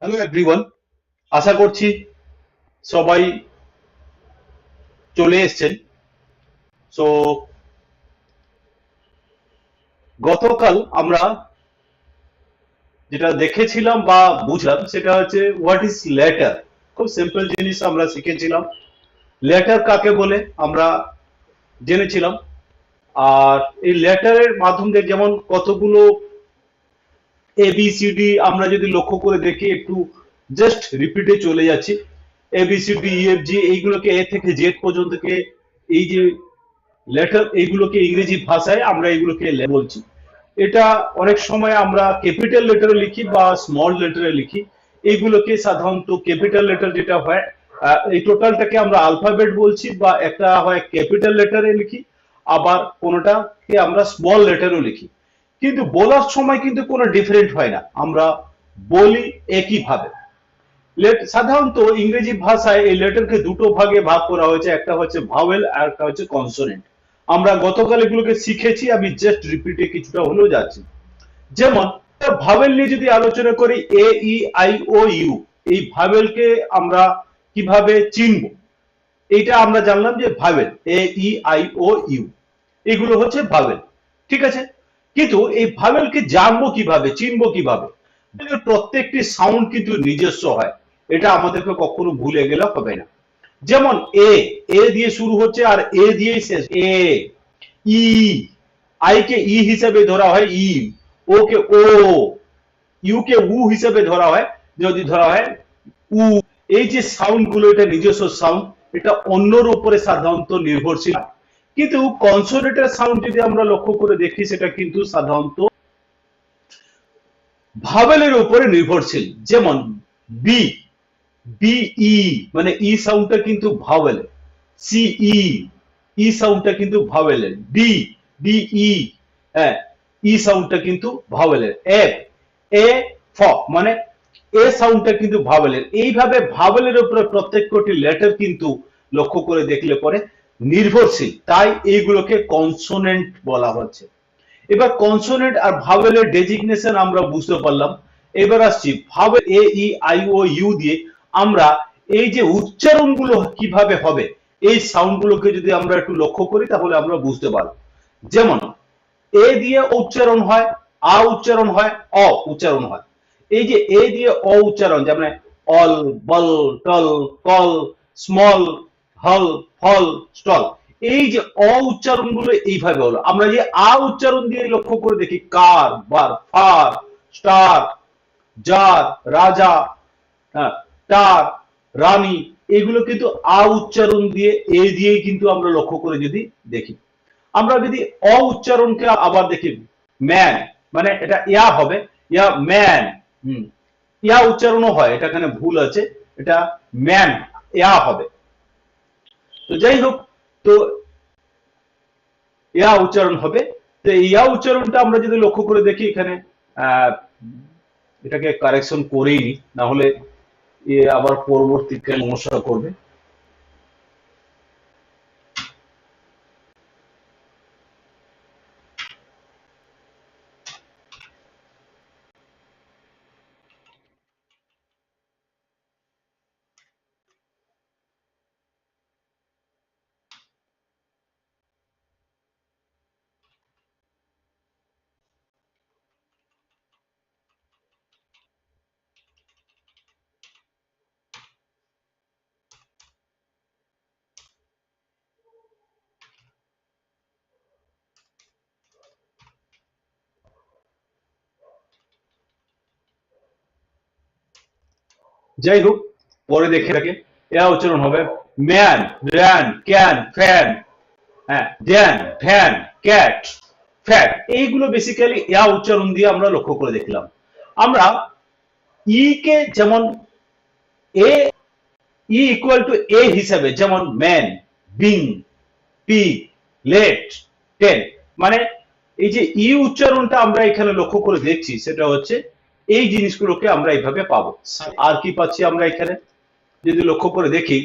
Hello everyone, আশা করছি সবাই চলে এসেছেন। সো গতকাল আমরা যেটা দেখেছিলাম বা বুঝলাম সেটা হচ্ছে হোয়াট ইজ লেটার। খুব সিম্পল জিনিস আমরা শিখেছিলাম। লেটার কাকে বলে আমরা জেনেছিলাম। আর এই লেটারের মাধ্যম দিয়ে যেমন কতগুলো এবিসিডি আমরা যদি লক্ষ্য করে দেখি, একটু জাস্ট রিপিটে চলে যাচ্ছি। এবিসিডি ইএফজি এইগুলোকে এ থেকে জেড পর্যন্তকে, এই যে লেটার, এইগুলোকে ইংরেজি ভাষায় আমরা এগুলোকে বলছি। এটা অনেক সময় আমরা ক্যাপিটাল লেটারে লিখি বা স্মল লেটারে লিখি। এইগুলোকে সাধারণত ক্যাপিটাল লেটার যেটা হয়, এই টোটালটাকে আমরা আলফাবেট বলছি, বা একটা হয় ক্যাপিটাল লেটারে লিখি, আবার কোনোটাকে আমরা স্মল লেটারও লিখি। কিন্তু বলার সময় কিন্তু কোনো ডিফারেন্ট হয় না, আমরা বলি একই ভাবে। সাধারণত ইংরেজি ভাষায় এই লেটারকে দুটো ভাগে ভাগ করা হয়েছে, একটা হচ্ছে ভাওয়েল আর একটা হচ্ছে কনসোনেন্ট। আমরা গতকাল এগুলোকে শিখেছি, আমি জাস্ট রিপিটে কিছুটা হলেও যাচ্ছি। যেমন ভাওয়েল নিয়ে যদি আলোচনা করি, এ ই আই ও ইউ, এই ভাওয়েলকে আমরা কিভাবে চিনব, এইটা আমরা জানলাম যে vowel A E I O U, এগুলো হচ্ছে ভাওয়েল। ঠিক আছে, কিন্তু এই ভাওয়েলকে জানবো কিভাবে, চিনবো কিভাবে? প্রত্যেকটি সাউন্ড কিন্তু নিজস্ব হয়, এটা আমাদেরকে কখনো ভুলে গেলে হবে না। যেমন এ, এ দিয়ে শুরু হচ্ছে আর এ দিয়েই শেষ। এ, ই, আই কে ই হিসেবে ধরা হয় ই, ও কে ও, ইউ কে উ হিসেবে ধরা হয় যদি ধরা হয় উ। এই যে সাউন্ড গুলো, এটা নিজস্ব সাউন্ড, এটা অন্যর উপরে সাধারণত নির্ভরশীল। কিন্তু কনসোনেন্টের সাউন্ড যদি আমরা লক্ষ্য করে দেখি, সেটা কিন্তু সাধারণত ভাওয়েলের উপরে নির্ভরশীল। যেমন বি, বিই, মানে ই সাউন্ডটা কিন্তু ভাওয়েল। সিই, ই সাউন্ডটা কিন্তু ভাওয়েলের। ডি, ডিই, হ্যাঁ, ই সাউন্ডটা কিন্তু ভাওয়েলের। এফ, এ, ফ, মানে এ সাউন্ডটা কিন্তু ভাওয়েলের। এইভাবে ভাওয়েলের উপরে প্রত্যেকটি লেটার কিন্তু লক্ষ্য করে দেখলে পরে নির্ভরশীল, তাই এইগুলোকে কনসোনেন্ট বলা হচ্ছে। এবার কনসোনেন্ট আর ভাওয়েলের ডেজিগনেশন আমরা বুঝতে পারলাম। এবার আসছি vowel A E I O U দিয়ে আমরা এই যে উচ্চারণগুলো কিভাবে হবে, এই সাউন্ড গুলোকে যদি আমরা একটু লক্ষ্য করি তাহলে আমরা বুঝতে পারবো। যেমন এ দিয়ে উচ্চারণ হয়, আ উচ্চারণ হয়, অ উচ্চারণ হয়। এই যে এ দিয়ে অ উচ্চারণ, যেমন অল, বল, টল, কল, স্মল, হল, ফল, স্টল, এই যে অ উচ্চারণ গুলো এইভাবে হলো। আমরা যে আ উচ্চারণ দিয়ে লক্ষ্য করে দেখি, কার, বার, ফার, স্টার, জার, রাজা, হ্যাঁ, তার, রানী, এগুলো কিন্তু আ উচ্চারণ দিয়ে, এ দিয়ে কিন্তু আমরা লক্ষ্য করে যদি দেখি। আমরা যদি অ উচ্চারণকে আবার দেখি, ম্যান, মানে এটা ইয়া হবে, ইয়া ম্যান। হম, ইয়া উচ্চারণও হয়, এটা এখানে ভুল আছে, এটা ম্যান, ইয়া হবে। তো যাই হোক, তো ইয়া উচ্চারণ হবে। তো ইয়া উচ্চারণটা আমরা যদি লক্ষ্য করে দেখি এখানে, আহ এটাকে কারেকশন করেই নি, না হলে এ আবার পরবর্তীকালে সমস্যা করবে। যাই হোক, পরে দেখে থাকে ইয়া উচ্চারণ হবে ম্যান, র্যান, ক্যান, ফ্যান, হ্যাঁ, ড্যান, ভ্যান, ক্যাট, ফ্যাট, এইগুলো বেসিক্যালি ইয়া উচ্চারণ দিয়ে আমরা লক্ষ্য করে দেখলাম। আমরা ই কে যেমন এ, ই ইকুয়াল টু এ হিসাবে, যেমন man, being, pea, let, ten, মানে এই যে ই উচ্চারণটা আমরা এখানে লক্ষ্য করে দেখছি, সেটা হচ্ছে এই জিনিসগুলোকে আমরা এইভাবে পাবো। আর কি পাচ্ছি আমরা এখানে যদি লক্ষ্য করে দেখি,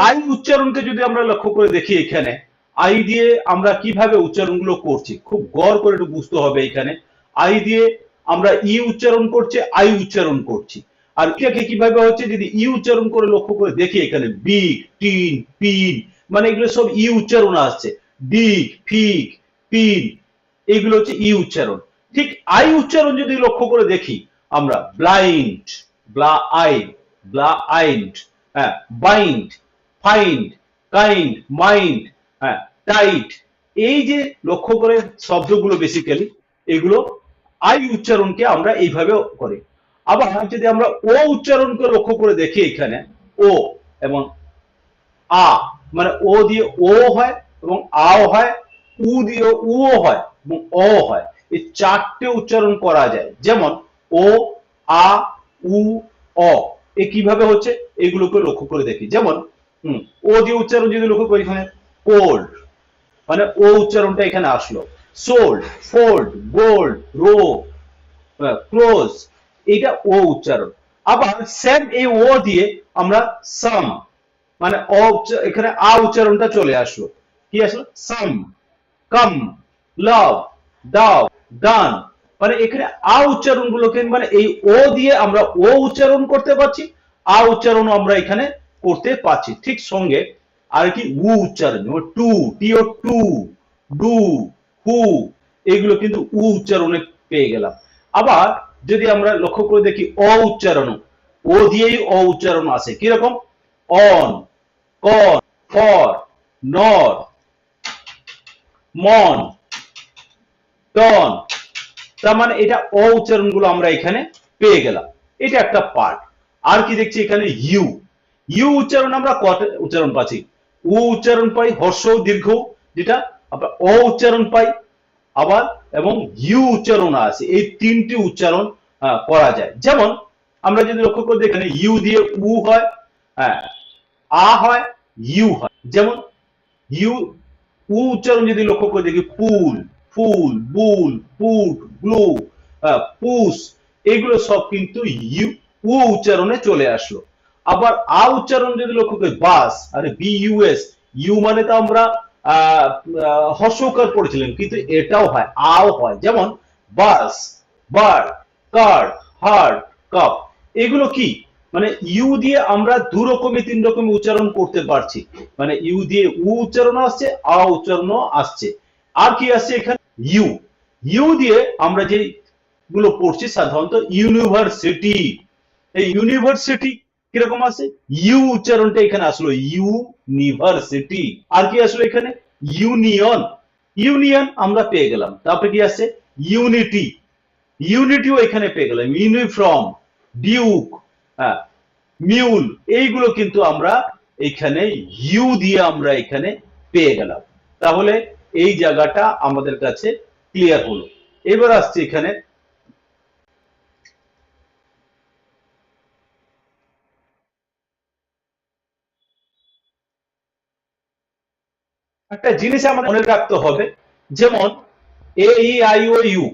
আই উচ্চারণকে যদি আমরা লক্ষ্য করে দেখি, এখানে আই দিয়ে আমরা কিভাবে উচ্চারণগুলো করছি, খুব গড় করে একটু বুঝতে হবে। এখানে আই দিয়ে আমরা ই উচ্চারণ করছি, আই উচ্চারণ করছি। আর এটাকে কিভাবে হচ্ছে যদি ই উচ্চারণ করে লক্ষ্য করে দেখি, এখানে বিগ, টিন, পিন, মানে এগুলো সব ই উচ্চারণ আসছে। ডিগ, ফিগ, পিন, এগুলো হচ্ছে ই উচ্চারণ। ঠিক আই উচ্চারণ যদি লক্ষ্য করে দেখি আমরা, ব্লাইন্ড, ব্লা আই, ব্লা আইন্ড, হ্যাঁ, বাইন্ড, ফাইন্ড, কাইন্ড, মাইন্ড, হ্যাঁ, টাইট, এই যে লক্ষ্য করে শব্দগুলো বেসিক্যালি এগুলো আই উচ্চারণকে আমরা এইভাবে করি। আবার যদি আমরা ও উচ্চারণকে লক্ষ্য করে দেখি, এখানে ও এবং আ, মানে ও দিয়ে ও হয় এবং আও হয়, উ দিয়ে উও হয় এবং অ হয়। এই চারটে উচ্চারণ করা যায়। যেমন ও, আ, উ, অ, এ কিভাবে হচ্ছে এগুলোকে লক্ষ্য করে দেখি। যেমন ও দিয়ে উচ্চারণ যদি লক্ষ্য করি, এখানে কোল্ড, মানে ও উচ্চারণটা এখানে আসলো। Sold, fold, gold, row, close, এটা ও উচ্চারণ। আবার সেম এই ও দিয়ে আমরা সাম, মানে এখানে আ উচ্চারণটা চলে আসলো। কি আসলো? সাম, কাম, লাভ, দাও, ডান, মানে এখানে আ উচ্চারণ গুলোকে, মানে এই ও দিয়ে আমরা ও উচ্চারণ করতে পারছি, আ উচ্চারণ আমরা এখানে করতে পারছি। ঠিক সঙ্গে আর কি উ উচ্চারণ, টু, টিও টু, ডু, হু, এগুলো কিন্তু উ উচ্চারণে পেয়ে গেলাম। আবার যদি আমরা লক্ষ্য করে দেখি অ উচ্চারণ, ও দিয়েই অ উচ্চারণ আসে। কিরকম? অন, কন, ফর, নর, মন, টন, তার মানে এটা অ উচ্চারণ গুলো আমরা এখানে পেয়ে গেলাম। এটা একটা পার্ট। আর কি দেখছি এখানে? ইউ, ইউ উচ্চারণ আমরা কত উচ্চারণ পাচ্ছি? উ উচ্চারণ পাই, হর্ষ, দীর্ঘ, যেটা আমরা অ উচ্চারণ পাই, আবার এবং ইউ উচ্চারণ আছে। এই তিনটি উচ্চারণ করা যায়। যেমন আমরা যদি লক্ষ্য করি, এখানে ইউ দিয়ে উ হয়, হ্যাঁ, আ হয়, ইউ হয়। যেমন ইউ, উ উচ্চারণ যদি লক্ষ্য করে দেখি, পুল, ফুল, বুল, পুট, ব্লু, পুস, এগুলো সব কিন্তু ইউ, উ উচ্চারণে চলে আসলো। আবার আ উচ্চারণ যদি লক্ষ্য করি, বাস, আরে বি ইউ এস, ইউ মানে তো আমরা হর্ষকার পড়েছিলাম, কিন্তু এটাও হয়, আও হয়। যেমন বাস, বার্ড, কার্ড, হার্ড, কাপ, এগুলো কি, মানে ইউ দিয়ে আমরা দু রকমে তিন রকমে উচ্চারণ করতে পারছি। মানে ইউ দিয়ে উ উচ্চারণ আসছে, আ উচ্চারণও আসছে। আর কি আসছে এখানে? ইউ, ইউ দিয়ে আমরা যে গুলো পড়ছি সাধারণত ইউনিভার্সিটি, এই ইউনিভার্সিটি কিরকম আছে? ইউ উচ্চারণটা এখানে আসলো, ইউনিভার্সিটি। আর কি আসলো এখানে? ইউনিয়ন, ইউনিয়ন আমরা পেয়ে গেলাম। তারপরে কি আছে? ইউনিটি, ইউনিটিও এখানে পেয়ে গেলাম। ইউনিফর্ম, ডিউক, হ্যাঁ, মিউল, এইগুলো কিন্তু আমরা এখানে ইউ দিয়ে আমরা এখানে পেয়ে গেলাম। তাহলে এই জায়গাটা আমাদের কাছে ক্লিয়ার হলো। এবার আসছে এখানে একটা জিনিস আমাদের মনে রাখতে হবে। যেমন এ ই আই ও ইউ,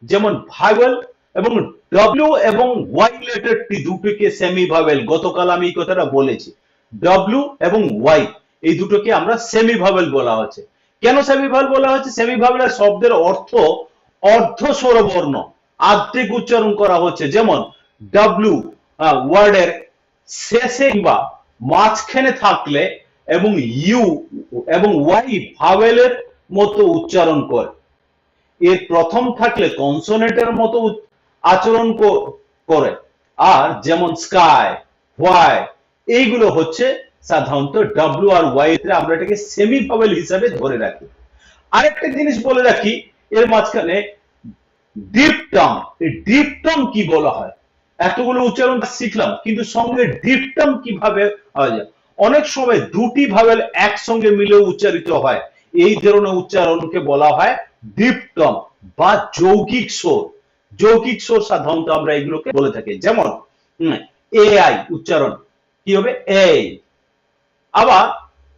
যেমন ভাইবেল এবং ডব্লিউ এবং ওয়াই লেটার টি দুটোকে সেমি ভাবেল, গতকাল আমি এই কথাটা বলেছি। ডব্লিউ এবং ওয়াই এই দুটোকে আমরা সেমি ভাবেল বলা হচ্ছে। কেন সেমি ভাবেল বলা হচ্ছে? সেমি ভাবেলের শব্দের অর্থ অর্ধ স্বরবর্ণ, আর্ধেক উচ্চারণ করা হচ্ছে। যেমন ডব্লিউ ওয়ার্ডের শেষে বা মাঝখানে থাকলে এবং ইউ এবং ওয়াই ভাওয়েলের মতো উচ্চারণ করে, এর প্রথম থাকলে কনসোনেন্টের মতো আচরণ করে। আর যেমন স্কাই, হোয়াইট, এইগুলো হচ্ছে সাধারণত ডব্লিউ আর ওয়াই তে আমরা এটাকে সেমি ভাওয়েল হিসাবে ধরে রাখি। আরেকটা জিনিস বলে রাখি, এর মাঝখানে ডিপটম, এই ডিপটম কি বলা হয়? এতগুলো উচ্চারণ শিখলাম, কিন্তু সঙ্গে ডিপটম কিভাবে হয় যায়? অনেক সময় দুটি ভাওয়েল একসঙ্গে মিলে উচ্চারিত হয়, এই ধরনের উচ্চারণকে বলা হয় ডিপটম বা যৌগিক স্বর। যৌগিক স্বর সাধারণত আমরা এগুলোকে বলে থাকি। যেমন এ আই উচ্চারণ কি হবে? এ। আবার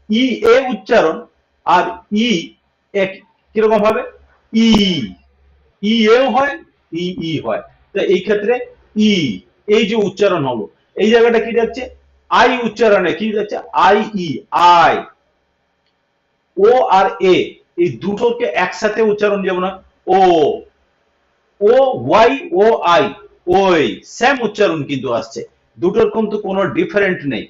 ই এ উচ্চারণ আর ই এক কিরকম হবে? ই, ই এও হয়, ই ই হয়। তো এই ক্ষেত্রে ই, এই যে উচ্চারণ হলো, এই জায়গাটা কি যাচ্ছে? আই উচ্চারণে কি যাচ্ছে? I E, I. ও আর এ, এই দুটোকে একসাথে উচ্চারণ, যেমন ও, ও ওয়াই ও আই ওই সেম উচ্চারণ কিন্তু আসছে, দুটোর কিন্তু কোনো ডিফারেন্ট নেই।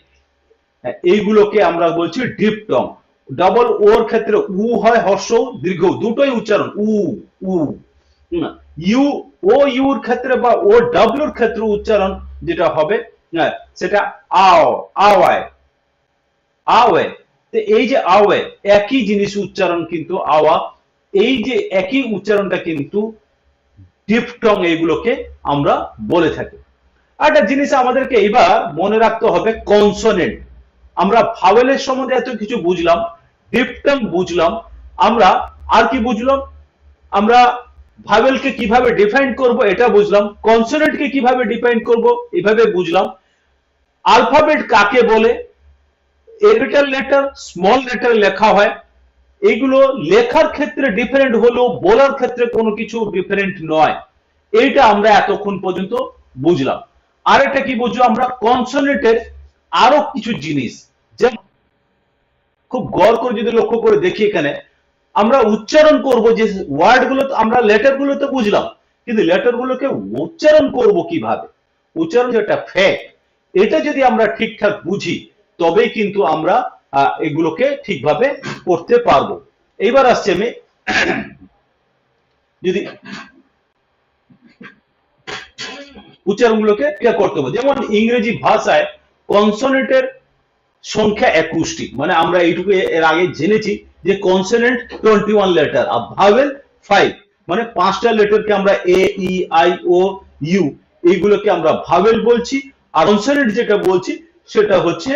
এইগুলোকে আমরা বলছি ডিপটং। ডাবল ওর ক্ষেত্রে উ হয় হর্ষ দীর্ঘ দুটোই উচ্চারণ উ উ। ইউ ও ইউর ক্ষেত্রে বা ও ডাব্লিউর ক্ষেত্রে উচ্চারণ যেটা হবে সেটা আও আওয়ায় আওয়ে। তো এই যে আওয়ে একই জিনিস উচ্চারণ কিন্তু আওয়া, এই যে একই উচ্চারণটা কিন্তু ডিপটং এইগুলোকে আমরা বলে থাকি। একটা জিনিস আমাদেরকে এবার মনে রাখতে হবে কনসোনেন্ট। আমরা ভাওয়েলের সম্বন্ধে এত কিছু বুঝলাম, ডিপটং বুঝলাম, আমরা আর কি বুঝলাম, আমরা ভাওয়েলকে কিভাবে ডিফাইন করব এটা বুঝলাম, কনসোনেন্টকে কিভাবে ডিফাইন করব এভাবে বুঝলাম, আলফাবেট কাকে বলে, ক্যাপিটাল লেটার স্মল লেটার লেখা হয়, এইগুলো লেখার ক্ষেত্রে ডিফারেন্ট হলেও বলার ক্ষেত্রে কোনো কিছু ডিফারেন্ট নয়, এইটা আমরা এতক্ষণ পর্যন্ত বুঝলাম। আর একটা কি বুঝবো আমরা কনসোনেন্টের আরো কিছু জিনিস, যেমন খুব গড় করে যদি লক্ষ্য করে দেখি এখানে আমরা উচ্চারণ করব যে ওয়ার্ড গুলো, আমরা লেটার গুলো তো বুঝলাম, কিন্তু লেটার গুলোকে উচ্চারণ করব কিভাবে, উচ্চারণ যেটা ফ্যাক্ট, এটা যদি আমরা ঠিকঠাক বুঝি তবেই কিন্তু আমরা এগুলোকে ঠিকভাবে করতে পারবো। এইবার আসছে আমি যদি উচ্চারণগুলোকে করতে হবে, যেমন ইংরেজি ভাষায় কনসোনেন্টের সংখ্যা 21টি, মানে আমরা এইটুকু এর আগে জেনেছি যে কনসোনেন্ট 21 লেটার আর ভাওয়েল 5, মানে 5টা লেটারকে আমরা এ ই আই ও ইউ এইগুলোকে আমরা ভাওয়েল বলছি, আর কনসোনেন্ট যেটা বলছি সেটা হচ্ছে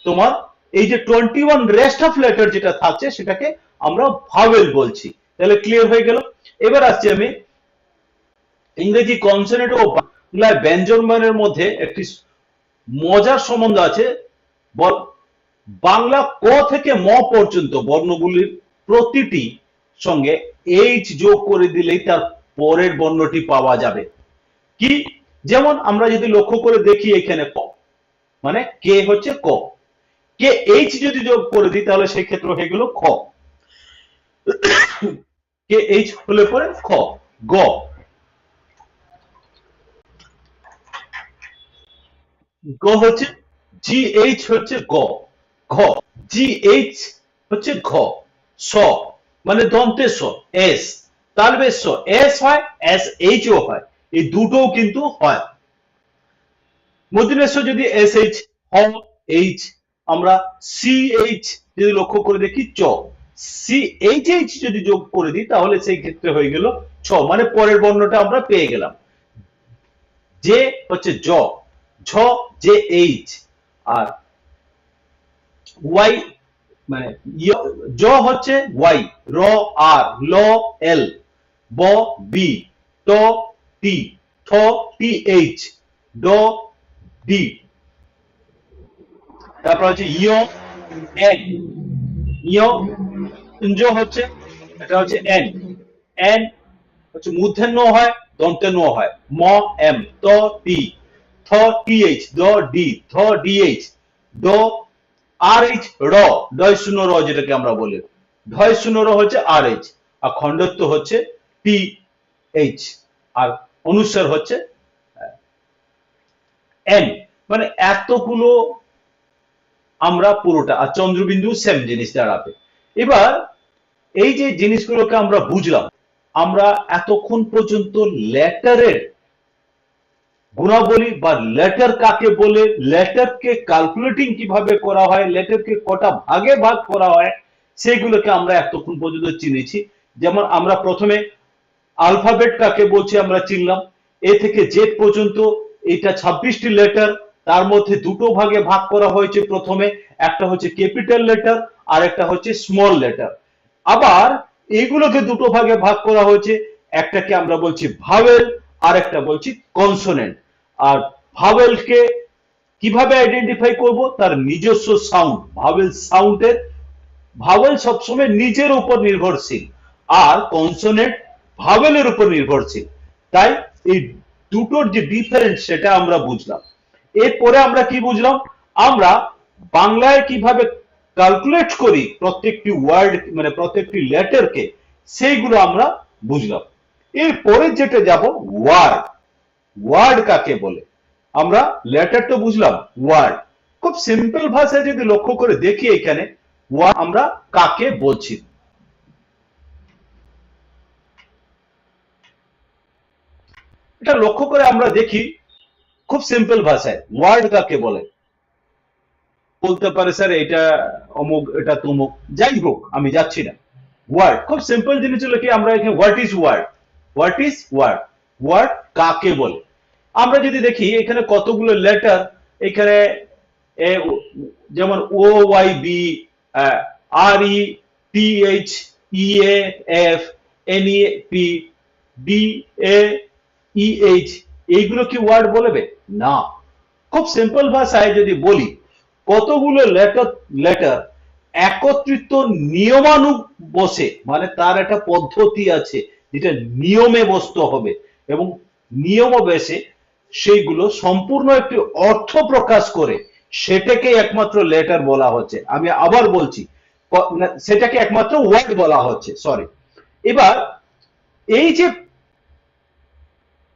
তোমার এই যে 21 রেস্ট অফ লেটার যেটা থাকছে সেটাকে আমরা ভাওয়েল বলছি। তাহলে ক্লিয়ার হয়ে গেল। এবার আসছি আমি ইংরেজি কনসোনেন্ট ও বাংলা ব্যঞ্জনবর্ণের মধ্যে একটি মজার সম্বন্ধ আছে। বাংলা ক থেকে ম পর্যন্ত বর্ণগুলির প্রতিটি সঙ্গে এইচ যোগ করে দিলেই তার পরের বর্ণটি পাওয়া যাবে। কি, যেমন আমরা যদি লক্ষ্য করে দেখি এখানে ক মানে কে হচ্ছে ক, কে এইচ যদি যোগ করে দিই তাহলে সেই ক্ষেত্রে হয়ে গেল খ, কে এইচ হলে পরে খ। গ, গ হচ্ছে জি এইচ হচ্ছে গ, ঘ, জি এইচ হচ্ছে ঘ। স মানে দন্তে স, এস তালবে স, এস হয় এস এইচ ও হয়, এই দুটোও কিন্তু হয়। মূর্ধন্য ষ যদি এস এইচ, হ এইচ, আমরা সি এইচ যদি লক্ষ্য করে দেখি চ, সি এইচ এইচ যদি যোগ করে দিই তাহলে সেই ক্ষেত্রে হয়ে গেল ছ, মানে পরের বর্ণটা আমরা পেয়ে গেলাম। যে হচ্ছে জ, ঝ জে এইচ, আর ওয়াই মানে জ হচ্ছে ওয়াই, র আর, ল এল, ব বি, ট টি, থ টি এইচ, ড ডি, তারপর হচ্ছে ইয় এন, ইয় জ হচ্ছে এটা হচ্ছে এন, এন হচ্ছে মূর্ধন্য হয় দন্তেন্য হয়, ম এম, ত টি, থ টি এইচ, দ ডি, থ ডি এইচ, ড আর এইচ, র ডয় শূন্য র যেটাকে আমরা বলি, ঢয় শূন্য র হচ্ছে আর এইচ, আর খণ্ডত্ব হচ্ছে টি এইচ, আর অনুস্বার হচ্ছে এন, মানে এতগুলো আমরা পুরোটা, আর চন্দ্রবিন্দু সেম জিনিস দাঁড়াবে। এবার এই যে জিনিসগুলোকে আমরা বুঝলাম, আমরা এতক্ষণ পর্যন্ত লেটারের গুণাবলী বা লেটার কাকে বলে, লেটারকে ক্যালকুলেটিং কিভাবে করা হয়, লেটারকে কটা ভাগে ভাগ করা হয়, সেগুলোকে আমরা এতক্ষণ পর্যন্ত চিনেছি। যেমন আমরা প্রথমে আলফাবেট কাকে বলছি আমরা চিনলাম, এ থেকে জেড পর্যন্ত এটা 26টি লেটার, তার মধ্যে দুটো ভাগে ভাগ করা হয়েছে। প্রথমে একটা হচ্ছে ক্যাপিটাল লেটার আর একটা হচ্ছে স্মল লেটার, আবার এইগুলোকে দুটো ভাগে ভাগ করা হয়েছে, একটাকে আমরা বলছি ভাওয়েল আর একটা বলছি কনসোনেন্ট। আর ভাওয়েলকে কিভাবে আইডেন্টিফাই করব, তার নিজস্ব সাউন্ড, ভাওয়েল সাউন্ডের, ভাওয়েল সবসময় নিজের উপর নির্ভরশীল আর কনসোনেন্ট ভাওয়েলের উপর নির্ভরশীল, তাই এই দুটোর যে ডিফারেন্স সেটা আমরা বুঝলাম। এরপরে আমরা কি বুঝলাম, আমরা বাংলায় কিভাবে ক্যালকুলেট করি প্রত্যেকটি ওয়ার্ড মানে প্রত্যেকটি লেটারকে, সেইগুলো আমরা বুঝলাম। এরপরে যেটা যাব ওয়ার্ড। ওয়ার্ড কাকে বলে? আমরা লেটার তো বুঝলাম, ওয়ার্ড খুব সিম্পল ভাষায় যদি লক্ষ্য করে দেখি এখানে ওয়ার্ড আমরা কাকে বলছি। এটা লক্ষ্য করে আমরা দেখি খুব সিম্পল ভাষায় ওয়ার্ড কাকে বলে। বলতে পারে স্যার এটা অমুক, এটা তমুক, যাই হোক আমি যাচ্ছি না। ওয়ার্ড খুব সিম্পল জিনিস হলো কি, আমরা এখানে what is word, what is word, word কাকে বলে। আমরা যদি দেখি এখানে কতগুলো লেটার, এখানে যেমন ও ওয়াই বি, আর E, T H, E A F, N E P, D A E H, এইগুলো কি ওয়ার্ড বলবে? না। খুব সিম্পল ভাষায় যদি বলি, কতগুলো লেটার লেটার একত্রিত নিয়মানুগ বসে, মানে তার একটা পদ্ধতি আছে যেটা নিয়মে বসতে হবে এবং নিয়ম বেসে সেইগুলো সম্পূর্ণ একটি অর্থ প্রকাশ করে, সেটাকে একমাত্র লেটার বলা হচ্ছে। আমি আবার বলছি, সেটাকে একমাত্র ওয়ার্ড বলা হচ্ছে, সরি। এবার এই যে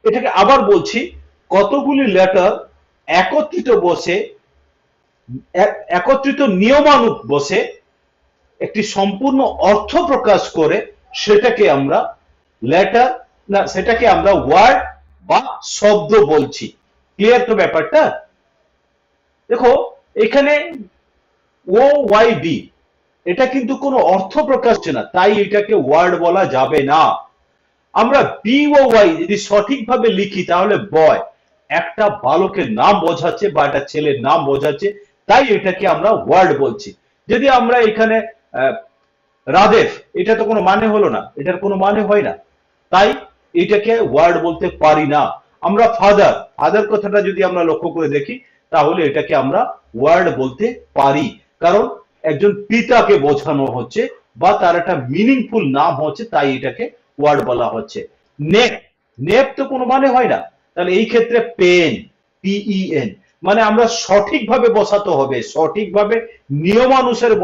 এটাকে আবার বলছি, কতগুলি লেটার একত্রিত বসে, একত্রিত নিয়মানুগ বসে একটি সম্পূর্ণ অর্থ প্রকাশ করে, সেটাকে আমরা লেটার না, সেটাকে আমরা ওয়ার্ড বা শব্দ বলছি। ক্লিয়ার তো ব্যাপারটা? দেখো এখানে ও ওয়াই বি, এটা কিন্তু কোনো অর্থ প্রকাশ হচ্ছে না, তাই এটাকে ওয়ার্ড বলা যাবে না। আমরা বি ও ওয়াই যদি সঠিকভাবে লিখি তাহলে বয়, একটা বালকের নাম বোঝাচ্ছে বা একটা ছেলের নাম বোঝাচ্ছে, তাই এটাকে আমরা ওয়ার্ড বলছি। যদি আমরা এখানে রাধেব, এটা তো কোনো মানে হলো না, এটার কোনো মানে হয় না, তাই এটাকে ওয়ার্ড বলতে পারি না। আমরা ফাদার, ফাদার কথাটা যদি আমরা লক্ষ্য করে দেখি তাহলে এটাকে আমরা ওয়ার্ড বলতে পারি, কারণ একজন পিতাকে বোঝানো হচ্ছে বা তার একটা মিনিংফুল নাম হচ্ছে, তাই এটাকে ওয়ার্ড বলা হচ্ছে। নেপ, নেপ তো কোনো মানে হয় না, তাহলে এই ক্ষেত্রে পেন, পিইএন, মানে আমরা সঠিকভাবে বসাতে হবে, সঠিকভাবে নিয়মানুসারে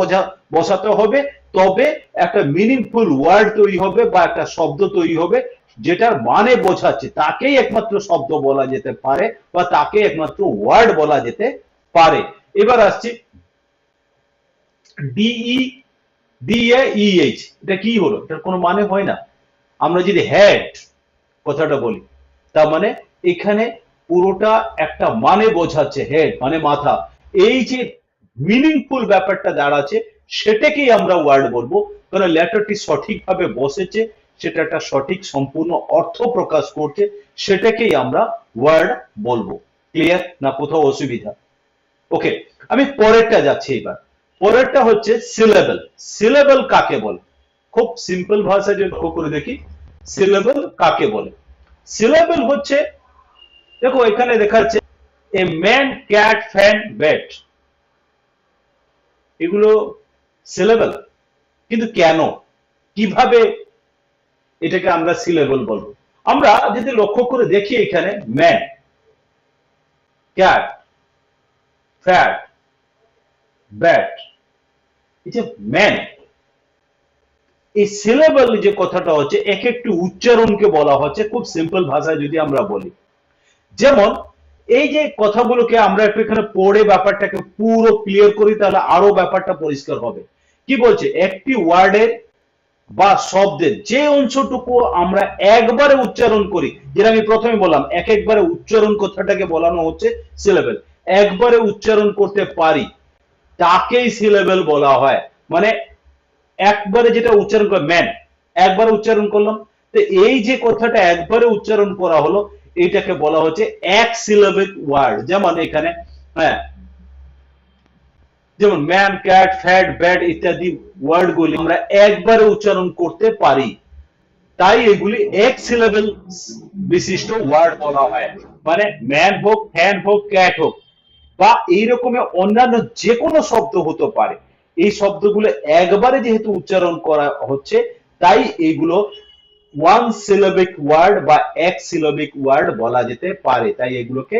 বসাতে হবে, তবে একটা মিনিংফুল ওয়ার্ড তৈরি হবে বা একটা শব্দ তৈরি হবে যেটার মানে বোঝাচ্ছে, তাকেই একমাত্র শব্দ বলা যেতে পারে বা তাকে একমাত্র ওয়ার্ড বলা যেতে পারে। এবার আসছি ডিই, ডিএইচ, এটা কি হলো? এটার কোনো মানে হয় না। আমরা যদি হেড কথাটা বলি, তার মানে এখানে পুরোটা একটা মানে বোঝাচ্ছে, হেড মানে মাথা। এই যে মিনিংফুল ব্যাপারটা দাঁড়াচ্ছে, সেটাকেই আমরা ওয়ার্ড বলবো, কারণ লেটারটি সঠিকভাবে বসেছে, সেটা একটা সঠিক সম্পূর্ণ অর্থ প্রকাশ করছে, সেটাকেই আমরা ওয়ার্ড বলবো। ক্লিয়ার না? কোথাও অসুবিধা? ওকে, আমি পরেরটা যাচ্ছি। এবার পরেরটা হচ্ছে সিলেবল। সিলেবল কাকে বলে? খুব সিম্পল ভাষায় যদি লক্ষ্য করে দেখি, সিলেবল কাকে বলে? সিলেবল হচ্ছে, দেখো এখানে দেখাচ্ছে a man, cat, fan, bat, এগুলো সিলেবল। কিন্তু কেন, কিভাবে এটাকে আমরা সিলেবল বলবো? আমরা যদি লক্ষ্য করে দেখি এখানে ম্যান, ক্যাট, ফ্যাট, ব্যাট, এই যে ম্যান, এই সিলেবল যে কথাটা হচ্ছে এক একটি উচ্চারণকে বলা হচ্ছে। খুব সিম্পল ভাষায় যদি আমরা বলি, যেমন এই যে কথাগুলোকে আমরা একটু এখানে পড়ে ব্যাপারটাকে পুরো ক্লিয়ার করি, তাহলে আরো ব্যাপারটা পরিষ্কার হবে। কি বলছে? একটি ওয়ার্ডের বা শব্দের যে অংশটুকু আমরা একবারে উচ্চারণ করি, যেটা আমি প্রথমে বললাম, এক একবারে উচ্চারণ কথাটাকে বলানো হচ্ছে সিলেবল। একবারে উচ্চারণ করতে পারি তাকেই সিলেবল বলা হয়। মানে একবারে যেটা উচ্চারণ করে, ম্যান একবারে উচ্চারণ করলাম, তো এই যে কথাটা একবারে উচ্চারণ করা হলো, এটাকে বলা হচ্ছে এক সিলেবিক ওয়ার্ড। যেমন এখানে, হ্যাঁ, যেমন ম্যান, ক্যাট, ফ্যাট, ব্যাট ইত্যাদি ওয়ার্ড গুলি আমরা একবারে উচ্চারণ করতে পারি, তাই এগুলি এক সিলেবল বিশিষ্ট ওয়ার্ড বলা হয়। মানে ম্যান হোক, ফ্যান হোক, ক্যাট হোক বা এইরকমের অন্যান্য যে কোনো শব্দ হতে পারে, এই শব্দগুলো একবারে যেহেতু উচ্চারণ করা হচ্ছে, তাই এইগুলো ওয়ান সিলেবিক ওয়ার্ড বা এক সিলেবিক ওয়ার্ড বলা যেতে পারে, তাই এগুলোকে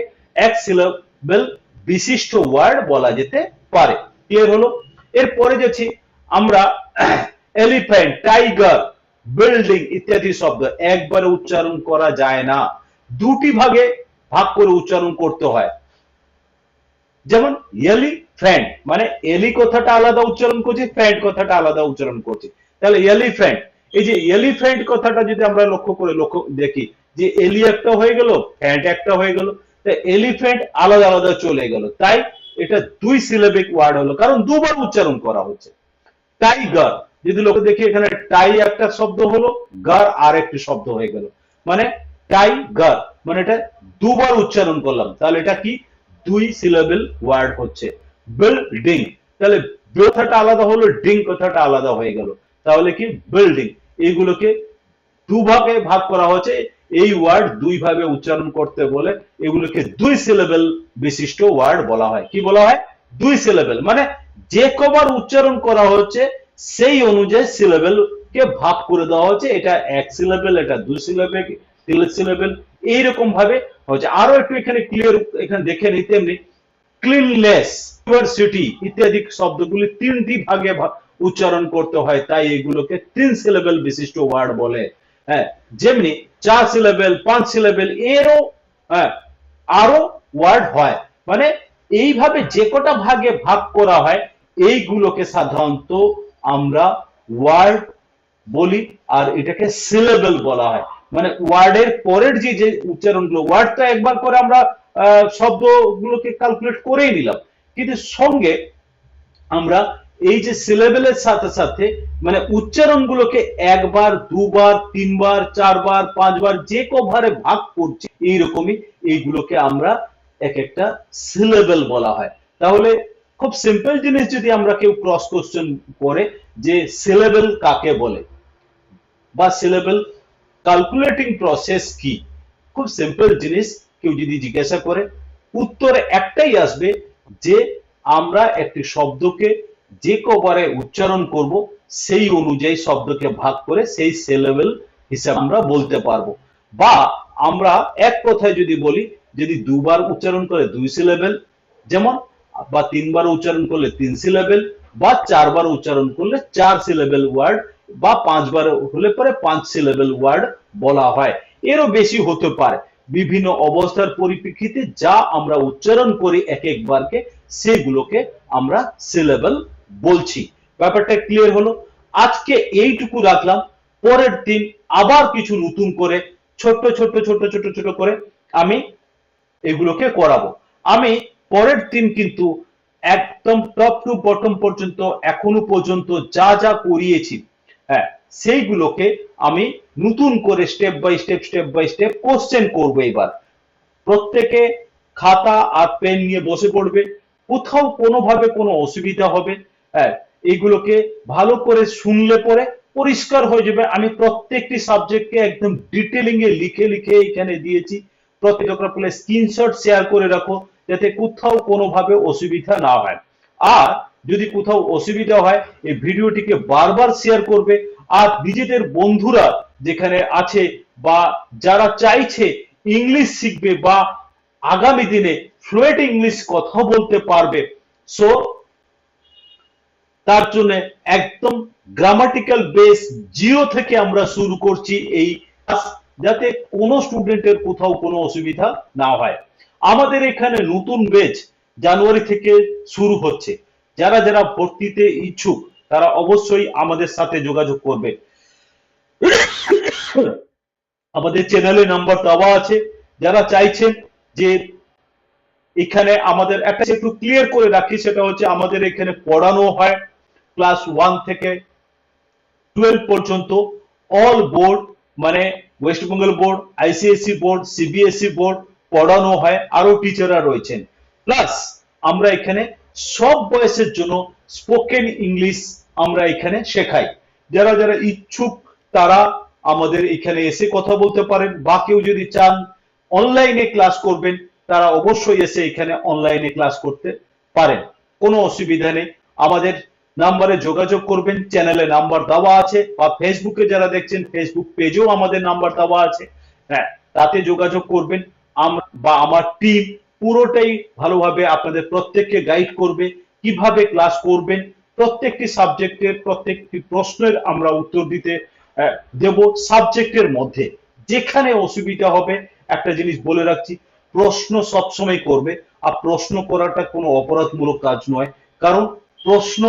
এক সিলেবল বিশিষ্ট ওয়ার্ড বলা যেতে পারে। ক্লিয়ার হলো? এরপরে যাচ্ছি আমরা এলিফ্যান্ট, টাইগার, বিল্ডিং ইত্যাদি শব্দ একবারে উচ্চারণ করা যায় না, দুটি ভাগে ভাগ করে উচ্চারণ করতে হয়। যেমন এলিফ্যান্ট মানে এলি কথাটা আলাদা উচ্চারণ করছি, ফ্যান্ট কথাটা আলাদা উচ্চারণ করছি। তাহলে এলিফ্যান্ট, এই যে এলিফ্যান্ট কথাটা যদি আমরা লক্ষ্য দেখি যে এলি একটা হয়ে গেল, ফ্যান্ট একটা হয়ে গেল, এলিফ্যান্ট আলাদা আলাদা চলে গেল, তাই এটা দুই সিলেবিক ওয়ার্ড হলো, কারণ দুবার উচ্চারণ করা হচ্ছে। টাইগার যদি লোক দেখি এখানে টাই একটা শব্দ হলো, গার আর একটি শব্দ হয়ে গেল, মানে টাইগার মানে এটা দুবার উচ্চারণ করলাম, তাহলে এটা কি দুই সিলেবল ওয়ার্ড হচ্ছে। বিল্ডিং, তাহলে কথাটা আলাদা হলো, ডিং কথাটা আলাদা হয়ে গেল, তাহলে কি বিল্ডিং। এইগুলোকে দুভাগে ভাগ করা হয়েছে, এই ওয়ার্ড দুই ভাবে উচ্চারণ করতে বলে এগুলোকে দুই সিলেবল বিশিষ্ট ওয়ার্ড বলা হয়। কি বলা হয়? দুই সিলেবল, মানে যে কবার উচ্চারণ করা হচ্ছে সেই অনুযায়ী সিলেবল কে ভাগ করে দেওয়া হচ্ছে, এটা এক সিলেবল, এটা দুই সিলেবল, তিন সিলেবল, এইরকম ভাবে হচ্ছে। আরো একটু এখানে ক্লিয়ার এখানে দেখে নিতে, এমনি ক্লিনলেস, ইউনিভার্সিটি ইত্যাদি শব্দগুলি তিনটি ভাগে উচ্চারণ করতে হয়, তাই এগুলোকে তিন সিলেবল বিশিষ্ট ওয়ার্ড বলে। হ্যাঁ, যেমনি 4 সিলেবল, 5 সিলেবল এরও হ্যাঁ আরো ওয়ার্ড হয়, মানে এইভাবে যে কটা ভাগে ভাগ করা হয় এইগুলোকে সাধারণত আমরা ওয়ার্ড বলি, আর এটাকে সিলেবল বলা হয়। মানে ওয়ার্ডের পরের যে উচ্চারণগুলো, ওয়ার্ডটা একবার করে আমরা শব্দগুলোকে ক্যালকুলেট করেই নিলাম, কিন্তু সঙ্গে আমরা এই যে সিলেবেলের সাথে সাথে মানে উচ্চারণগুলোকে একবার, দুবার, তিনবার, চারবার, পাঁচবার যে কভারে ভাগ করছি, এইরকমই এইগুলোকে আমরা এক একটা সিলেবেল বলা হয়। তাহলে খুব সিম্পল জিনিস, যদি আমরা কেউ ক্রস কোশ্চেন করে যে সিলেবেল কাকে বলে বা সিলেবেল ক্যালকুলেটিং প্রসেস কি, খুব সিম্পল জিনিস কেউ যদি জিজ্ঞাসা করে উত্তরে একটাই আসবে যে আমরা একটি শব্দকে যে কবারে উচ্চারণ করব সেই অনুযায়ী শব্দকে ভাগ করে সেই সিলেবেল হিসাবে আমরা বলতে পারবো। বা আমরা এক কথায় যদি বলি, যদি দুবার উচ্চারণ করে দুই সিলেবেল যেমন, বা তিনবার উচ্চারণ করলে তিন সিলেবেল, বা চারবার উচ্চারণ করলে চার সিলেবেল ওয়ার্ড, বা পাঁচবার হলে পরে পাঁচ সিলেবেল ওয়ার্ড বলা হয়। এরও বেশি হতে পারে বিভিন্ন অবস্থার পরিপ্রেক্ষিতে, যা আমরা উচ্চারণ করি এক একবারকে সেগুলোকে আমরা সিলেবেল বলছি। ব্যাপারটা ক্লিয়ার হলো? আজকে এইটুকু রাখলাম, পরের দিন আবার কিছু নতুন করে ছোট ছোট ছোট ছোট ছোট করে আমি এগুলোকে করাবো। আমি পরের দিন কিন্তু একদম টপ টু বটম পর্যন্ত এখনো পর্যন্ত যা যা করিয়েছি, হ্যাঁ সেইগুলোকে আমি নতুন করে স্টেপ বাই স্টেপ কোশ্চেন করবো। এবার প্রত্যেকে খাতা আর পেন নিয়ে বসে পড়বে, কোথাও কোনোভাবে কোনো অসুবিধা হবে, হ্যাঁ এইগুলোকে ভালো করে শুনলে পরে পরিষ্কার হয়ে যাবে। আমি প্রত্যেকটি সাবজেক্টকে একদম ডিটেলিং এ লিখে লিখে এখানে দিয়েছি, প্রত্যেকটা স্ক্রিনশট শেয়ার করে রাখো যাতে কোথাও কোনোভাবে অসুবিধা না হয়। আর যদি কোথাও অসুবিধা হয় এই ভিডিওটিকে বারবার শেয়ার করবে, আর নিজেদের বন্ধুরা যেখানে আছে বা যারা চাইছে ইংলিশ শিখবে বা আগামী দিনে ফ্লুয়েন্ট ইংলিশ কথা বলতে পারবে, সো তার জন্য একদম গ্রামাটিক্যাল বেস জিরো থেকে আমরা শুরু করছি এই ক্লাস, যাতে কোনো স্টুডেন্টের কোথাও কোনো অসুবিধা না হয়। আমাদের এখানে নতুন ব্যাচ জানুয়ারি থেকে শুরু হচ্ছে, যারা যারা ভর্তিতে ইচ্ছুক তারা অবশ্যই আমাদের সাথে যোগাযোগ করবে। আমাদের চ্যানেলে নাম্বার দেওয়া আছে, যারা চাইছেন যে এখানে আমাদের একটা একটু ক্লিয়ার করে রাখি, সেটা হচ্ছে আমাদের এখানে পড়ানো হয় ক্লাস 1 থেকে 12 পর্যন্ত অল বোর্ড, মানে West Bengal board, ICSE board, CBSE board পড়ানো হয়, আরো টিচাররা রয়েছেন। প্লাস আমরা এখানে সব বয়সের জন্য স্পোকেন ইংলিশ আমরা এখানে শেখাই। যারা যারা ইচ্ছুক তারা আমাদের এখানে এসে কথা বলতে পারেন, বা কেউ যদি চান অনলাইনে ক্লাস করবেন তারা অবশ্যই এসে এখানে অনলাইনে ক্লাস করতে পারেন, কোনো অসুবিধা নেই। আমাদের নাম্বারে যোগাযোগ করবেন, চ্যানেলে নাম্বার দেওয়া আছে, বা ফেসবুকে যারা দেখছেন ফেসবুক পেজেও আমাদের নাম্বার দেওয়া আছে, হ্যাঁ তাতে যোগাযোগ করবেন। বা আমার টিম পুরোটাই ভালোভাবে আপনাদের প্রত্যেককে গাইড করবে কিভাবে ক্লাস করবেন, প্রত্যেকটি সাবজেক্টের প্রত্যেকটি প্রশ্নের আমরা উত্তর দিতে দেব সাবজেক্টের মধ্যে। যেখানে অসুবিধা হবে, একটা জিনিস বলে রাখছি, প্রশ্ন সবসময় করবে। আর প্রশ্ন করাটা কোনো অপরাধমূলক কাজ নয়, কারণ প্রশ্ন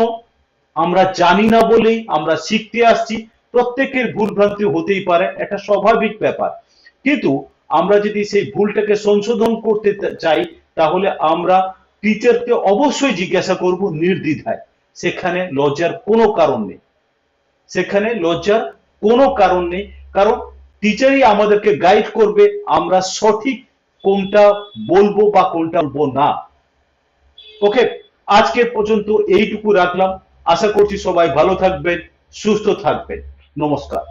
আমরা জানি না বলেই আমরা শিখতে আসছি। প্রত্যেকের ভুল ভ্রান্তি হতেই পারে, এটা স্বাভাবিক ব্যাপার। কিন্তু আমরা যদি সেই ভুলটাকে সংশোধন করতে চাই, তাহলে আমরা টিচারকে অবশ্যই জিজ্ঞাসা করব নির্দ্বিধায়। সেখানে লজ্জার কোনো কারণ নেই, সেখানে লজ্জার কোনো কারণ নেই, কারণ টিচারই আমাদেরকে গাইড করবে আমরা সঠিক কোনটা বলবো বা কোনটা বলবো না। ওকে, আজকে পর্যন্ত এইটুকু রাখলাম। আশা করছি সবাই ভালো থাকবেন, সুস্থ থাকবেন। নমস্কার।